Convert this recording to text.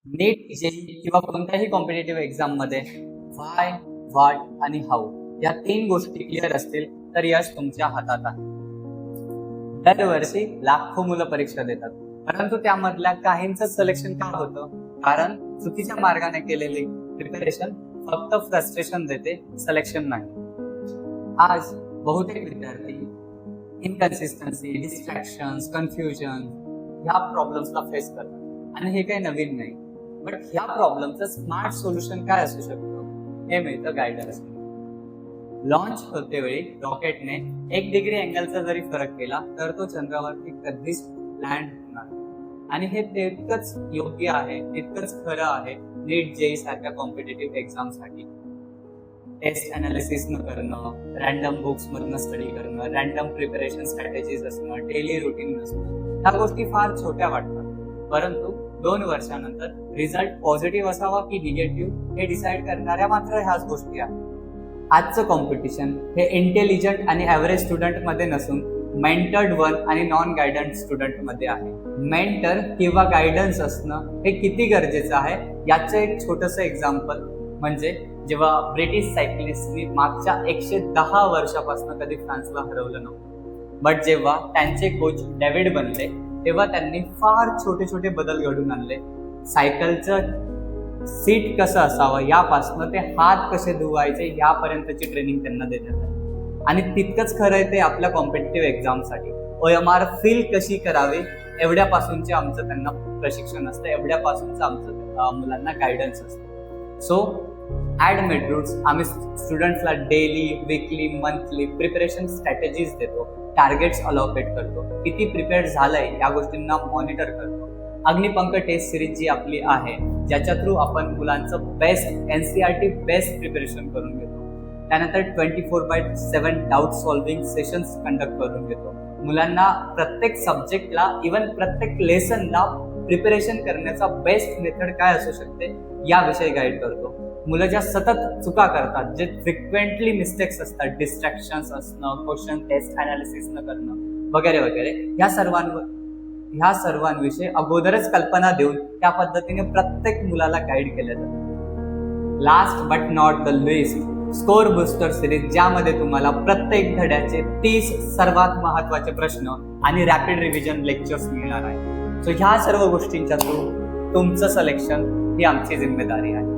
नीट JEE किंवा कोणत्याही competitive exam मध्ये व्हाय, व्हॉट आणि हाऊ या 3 गोष्टी क्लिअर असतील तर यश तुमच्या हातात आहे. दरवर्षी लाखो मुलं परीक्षा देतात, परंतु त्यामधल्या काहींचं सिलेक्शन का होतं? कारण चुकीच्या मार्गाने केलेली प्रिपरेशन फक्त फ्रस्ट्रेशन देते, सिलेक्शन नाही. आज बहुतेक विद्यार्थी इनकन्सिस्टन्सी, डिस्ट्रॅक्शन्स, कन्फ्युजन ह्या प्रॉब्लेम्सला फेस करतात आणि हे काही नवीन नाही. बट ह्या प्रॉब्लेमचं स्मार्ट सोल्युशन काय असू शकतं हे मिळतं गायडन्स. लॉन्च होते वेळी रॉकेटने 1 डिग्री अँगलचा जरी फरक केला तर तो चंद्रावरती कधीच लँड होणार आणि हे तितकंच योग्य आहे, तितकंच खरं आहे नीट जेईई सारख्या कॉम्पिटेटिव्ह एक्झामसाठी. टेस्ट अनालिसिस न करणं, रॅन्डम बुक्स मधनं स्टडी करणं, रॅन्डम प्रिपरेशन स्ट्रॅटेजीज असणं, डेली रुटीन नसणं, ह्या गोष्टी फार छोट्या वाटतात. परंतु 2 वर्षानंतर रिझल्ट पॉझिटिव्ह असावा की निगेटिव्ह हे डिसाईड करणाऱ्या मात्र ह्याच गोष्टी आहेत. आजचं कॉम्पिटिशन हे इंटेलिजंट आणि ॲव्हरेज स्टुडंट मध्ये नसून मेंटर्ड वन आणि नॉन गायडन्स स्टुडंट मध्ये आहे. मेंटर किंवा गायडन्स असणं हे किती गरजेचं आहे याचं एक छोटंसं एक्झाम्पल म्हणजे जेव्हा ब्रिटिश सायकलिस्टनी मागच्या 110 वर्षापासून कधी फ्रान्सला हरवलं नव्हतं, बट जेव्हा त्यांचे कोच डेव्हिड बनले तेव्हा त्यांनी फार छोटे छोटे बदल घडून आणले. सायकलचं सीट कसं असावं यापासून ते हात कसे धुवायचे यापर्यंतची ट्रेनिंग त्यांना देण्यात आली. आणि तितकंच खरं आहे ते आपल्या कॉम्पिटेटिव्ह एक्झामसाठी. OMR फील कशी करावी एवढ्यापासूनचे आमचं त्यांना प्रशिक्षण असतं, एवढ्यापासूनचं आमचं मुलांना गायडन्स असतं. सो ॲट मेडरूट्स आम्ही स्टुडंट्सला daily, weekly, monthly preparation strategies देतो, टार्गेट्स अलोकेट करतो, किती प्रिपेअर्ड झालंय या गोष्टींना मॉनिटर करतो. अग्निपंख टेस्ट सिरीज जी आपली आहे ज्याच्या थ्रू आपण मुलांचं बेस्ट NCERT बेस्ट प्रिपरेशन करून घेतो. त्यानंतर 24/7 डाऊट सॉल्व्हिंग सेशन्स कंडक्ट करून घेतो. मुलांना प्रत्येक सब्जेक्टला इवन प्रत्येक लेसनला प्रिपरेशन करण्याचा बेस्ट मेथड काय असू शकते याविषयी गाईड करतो. मुलं ज्या सतत चुका करतात, जे फ्रिक्वेंटली मिस्टेक्स असतात, डिस्ट्रॅक्शन्स असणं, क्वेश्चन टेस्ट अनालिसिस न करणं वगैरे वगैरे, ह्या सर्वांविषयी अगोदरच कल्पना देऊन त्या पद्धतीने प्रत्येक मुलाला गाईड केलं जातं. Last but not the list score booster series, ज्यामध्ये तुम्हाला प्रत्येक धड्याचे 30 सर्वात महत्वाचे प्रश्न आणि रॅपिड रिव्हिजन लेक्चर्स मिळणार आहे. सो ह्या सर्व गोष्टींच्या थ्रू तुमचं सिलेक्शन ही आमची जिम्मेदारी आहे.